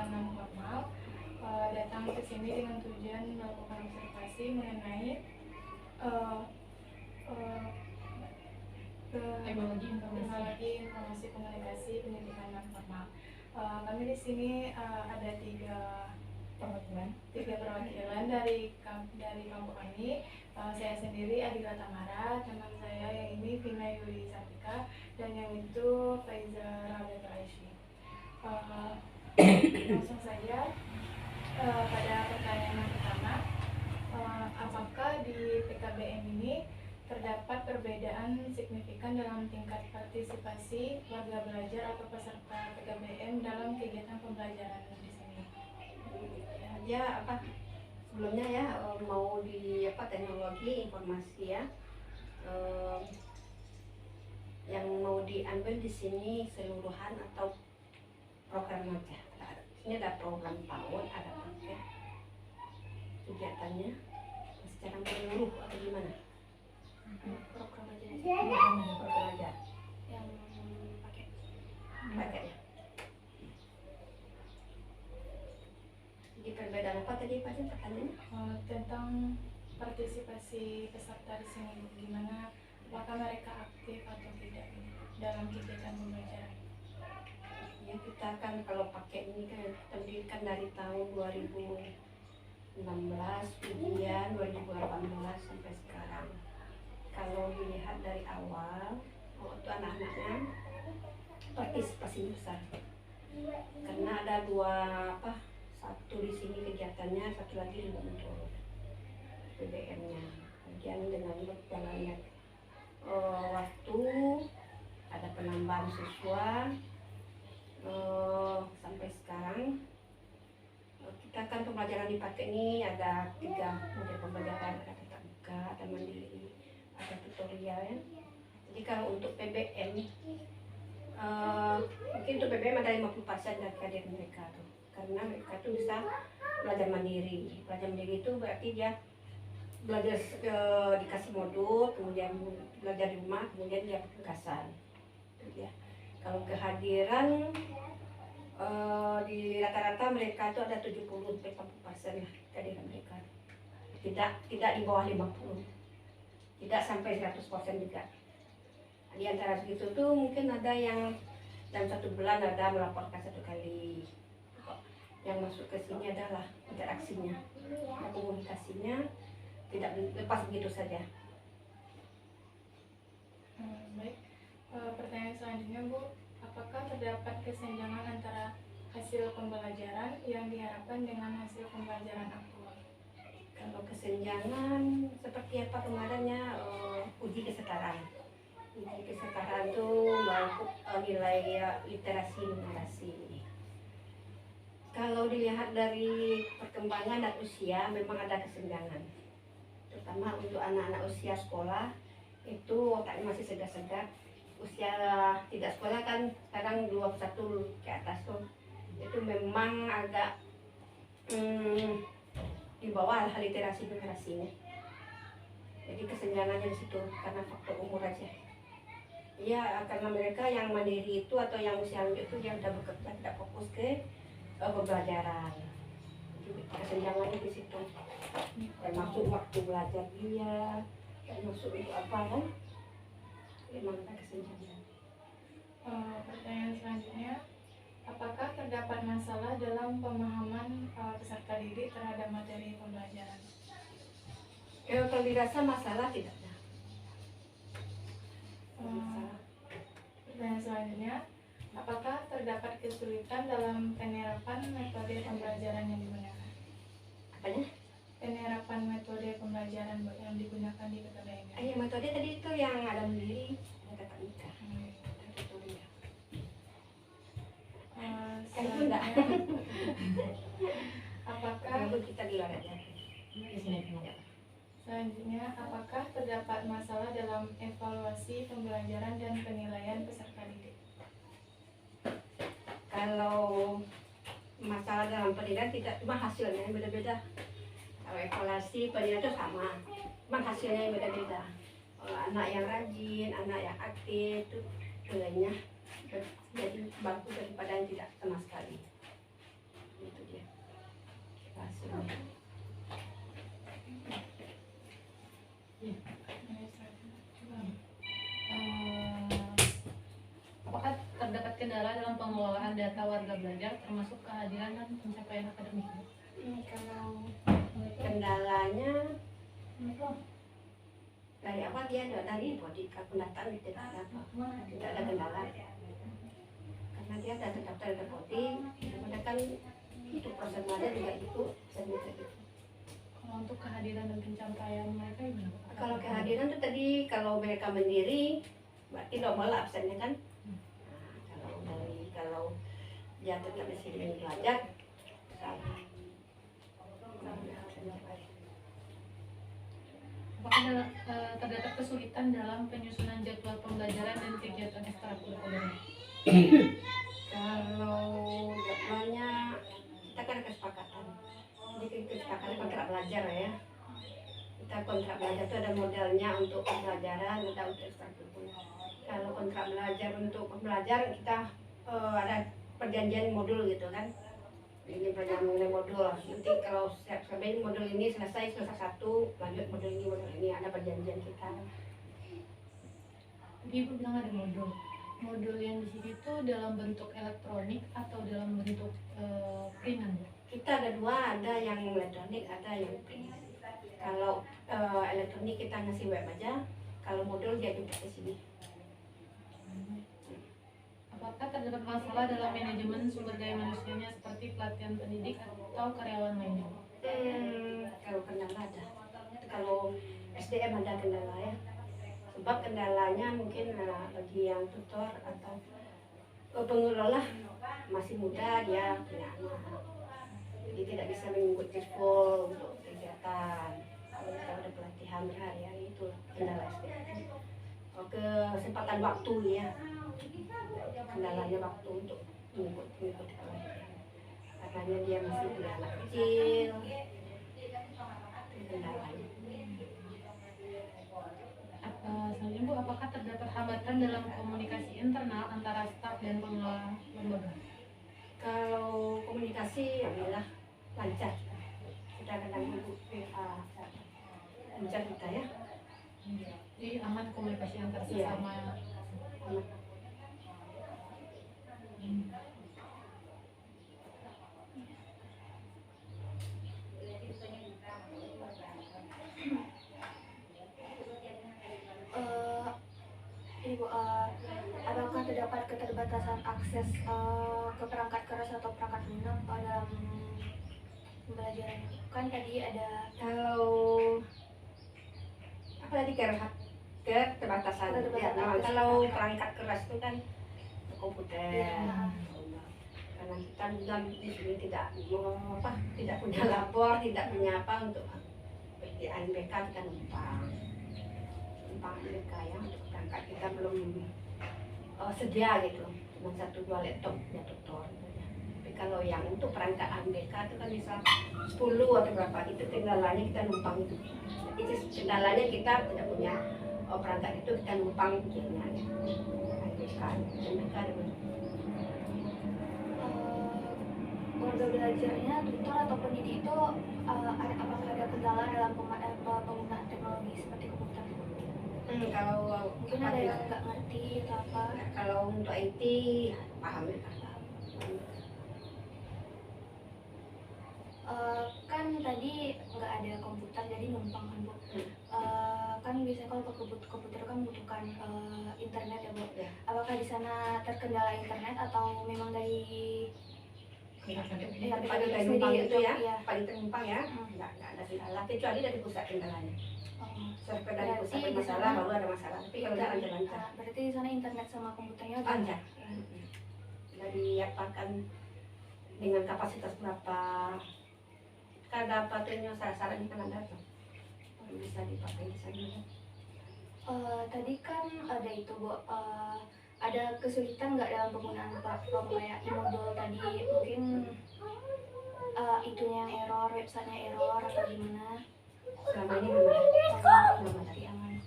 pendidikan non formal datang ke sini dengan tujuan melakukan observasi mengenai teknologi informasi komunikasi pendidikan non formal. Kami di sini ada tiga perwakilan dari kelompok kami. Saya sendiri Adila Tamara, teman saya yang ini Vina Yuli Satika, dan yang itu Faiza Rabiat Aisyah. Langsung saja pada pertanyaan yang pertama, apakah di PKBM ini terdapat perbedaan signifikan dalam tingkat partisipasi warga belajar atau peserta PKBM dalam kegiatan pembelajaran di sini? Ya, sebelumnya ya mau di teknologi informasi ya, yang mau diambil di sini seluruhan atau program aja. Ini ada program tahun, ada paket kegiatannya secara menyeluruh atau gimana? Program aja. Program aja. Yang pakai Paketnya. Jadi perbedaan apa tadi Pak pertanyaannya? Tentang partisipasi peserta di sini, gimana, apakah mereka aktif atau tidak dalam kegiatan pembelajaran? Ya, kita kan kalau pakai ini kan pendidikan dari tahun 2016 ujian 2018 sampai sekarang. Kalau dilihat dari awal, waktu anak-anaknya partisipasi besar. Karena ada satu di sini kegiatannya, satu lagi di Bantul BBM-nya. Kemudian dengan berjalannya waktu, ada penambahan siswa sampai sekarang. Kita kan pembelajaran di paket ini ada 3 model pembelajaran, ada tatap muka, ada mandiri, ada tutorial ya. Jadi kalau untuk PBM mungkin untuk PBM ada 50% dari kehadiran mereka tuh, karena mereka tuh bisa belajar mandiri. Belajar mandiri itu berarti dia belajar dikasih modul, kemudian belajar di rumah, kemudian dia penugasan. Ya. Kalau kehadiran di rata-rata mereka itu ada 70-80% lah kehadiran mereka. Tidak di bawah 50, tidak sampai 100% juga. Di antara segitu tuh mungkin ada yang dalam 1 bulan ada melaporkan 1 kali. Yang masuk ke sini adalah interaksinya, komunikasinya tidak lepas begitu saja. Baik. Pertanyaan selanjutnya Bu, apakah terdapat kesenjangan antara hasil pembelajaran yang diharapkan dengan hasil pembelajaran aktual? Kalau kesenjangan seperti apa kemarinnya, uji kesetaraan. Uji kesetaraan itu mengukur nilai literasi numerasi. Kalau dilihat dari perkembangan dan usia memang ada kesenjangan, terutama untuk anak-anak usia sekolah itu otaknya masih segar-segar. Usia tidak sekolah kan sekarang 21 ke atas tuh, itu memang agak di bawah literasi numerasinya. Jadi kesenjangannya di situ karena faktor umur aja. Iya, karena mereka yang mandiri itu atau yang usia lanjut itu yang udah bekerja tidak fokus ke pembelajaran. Jadi kesenjangannya di situ. Termasuk waktu belajar dia, termasuk untuk apa kan? Memang ada kesenjangan. Pertanyaan selanjutnya, apakah terdapat masalah dalam pemahaman peserta didik terhadap materi pembelajaran? Kalau dirasa masalah tidak ada. Pertanyaan selanjutnya, apakah terdapat kesulitan dalam penerapan metode pembelajaran yang digunakan? Apanya? Penerapan metode pembelajaran yang digunakan di PKBM. Iya, metode tadi itu yang ada mandiri, ada tatap muka. Selanjutnya, apakah terdapat masalah dalam evaluasi pembelajaran dan penilaian peserta didik? Kalau masalah dalam penilaian tidak, cuma hasilnya yang beda-beda. Kalau evaluasi penilaian itu sama, cuma hasilnya yang beda-beda. Anak yang rajin, anak yang aktif itu nilainya jadi bagus daripada yang tidak sama sekali. kendala dalam pengelolaan data warga belajar termasuk kehadiran dan pencapaian akademik? Kalau kendalanya dari apa dia dari body kalkulatan tidak ada kendala karena dia ada terdaftar di voting, kemudian kan untuk proses belajar juga itu bisa gitu. Kalau untuk kehadiran dan pencapaian mereka gimana? Kalau kehadiran itu tadi kalau mereka mandiri berarti normal absennya kan. Nah, kalau dia tetap di sini belajar Apakah terdapat kesulitan dalam penyusunan jadwal pembelajaran dan kegiatan ekstrakurikuler? Kalau jadwalnya kita kan kesepakatan, jadi kesepakatan kontrak belajar ya. Kita kontrak belajar itu ada modelnya untuk pembelajaran, ada untuk ekstrakurikuler. Kalau kontrak belajar untuk pembelajaran kita ada perjanjian modul gitu kan. Ini perjanjian modul. Nanti kalau sampai modul ini selesai satu, lanjut modul ini ada perjanjian kita. Tadi Ibu bilang ada modul. Modul yang di sini tuh dalam bentuk elektronik atau dalam bentuk printan? Kita ada dua, ada yang elektronik, ada yang print. Kalau elektronik kita ngasih web aja, kalau modul dia juga di sini. Apakah terdapat masalah dalam manajemen sumber daya manusianya seperti pelatihan pendidik atau karyawan lainnya? Kalau kendala ada. Kalau SDM ada kendala ya. Sebab kendalanya mungkin bagi yang tutor atau pengelola masih muda dia punya anak. Jadi tidak bisa mengikuti full untuk kegiatan. Kalau kita ada pelatihan berhari-hari itu kendala SDM. Kesempatan waktu ya. Kendalanya waktu untuk mengikuti karena dia masih punya anak kecil. Kendalanya. Selanjutnya Bu, apakah terdapat hambatan dalam komunikasi internal antara staf dan pengelola lembaga? Kalau komunikasi alhamdulillah lancar. Kita kadang ibu lancar kita ya. Jadi aman komunikasi antar sesama. Aman. Ibu, apakah terdapat keterbatasan akses ke perangkat keras atau perangkat lunak dalam pembelajaran? Kan tadi ada Kalau apa tadi keterbatasan. Ya, kalau perangkat keras itu kan komputer. Ya. Karena kita juga di sini tidak tidak punya lapor, tidak punya apa untuk di ANBK kita numpang ANBK ya untuk perangkat kita belum sedia gitu, cuma 1-2 laptop ya tutor. Tapi kalau yang untuk perangkat ANBK itu kan bisa 10 atau berapa itu kendalanya kita numpang itu. Jadi kendalanya kita tidak punya perangkat itu kita numpang punya ANBK ada warga belajarnya, tutor atau pendidik itu apakah ada kendala dalam penggunaan teknologi seperti komputer? Kalau Mungkin ada yang nggak ngerti atau apa? Kalau untuk IT paham ya. Kan tadi nggak ada komputer jadi numpang kan Bu. Kan biasanya kalau ke komputer kan membutuhkan internet ya Bu. Ya. Apakah di sana terkendala internet atau memang dari Paling numpang itu ya, Iya. paling numpang ya, nggak ada kendala kecuali dari pusat kendalanya. Sampai dari pusat Berarti di bermasalah sana- baru ada masalah. Tapi kalau dia lancar-lancar, Berarti di sana internet sama komputernya udah lancar. Dari apakan dengan kapasitas berapa? Kan dapat ini saran-saran kan ada tuh, bisa dipakai di sana. Tadi kan ada itu Bu, ada kesulitan nggak dalam penggunaan platform kayak e-modul tadi? Mungkin itunya yang error, websitenya error atau gimana? Selama ini belum ada. Masih aman.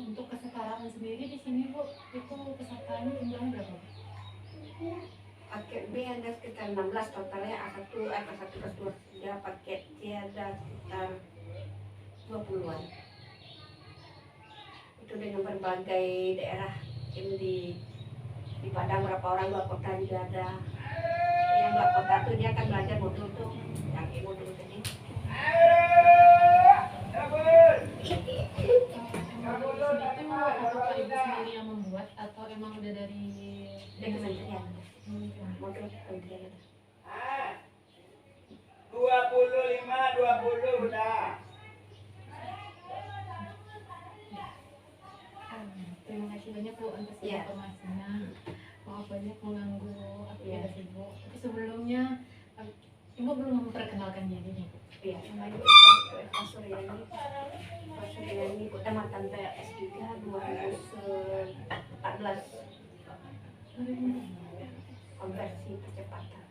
Untuk kesetaraan sendiri di sini Bu, itu pesertanya jumlahnya berapa? Paket B ada sekitar 16 totalnya, A1, A1 ke 2, dia paket C ada sekitar 20-an. Itu dengan berbagai daerah yang orang luar kota juga ada. Yang luar kota tuh dia akan belajar modul tuh, yang modul tadi. Itu apakah ibu sendiri yang membuat atau emang udah dari Dari kementerian, kementerian? modul kementerian ada. 25 udah. Terima kasih banyak Bu atas Iya. informasinya. Maaf banyak mengganggu aktivitas Iya. Ibu. Tapi sebelumnya Ibu belum memperkenalkan diri nih Bu. Iya, namanya Eva Suryani. Eva Suryani, tamatan PS3 2014. Konversi percepatan.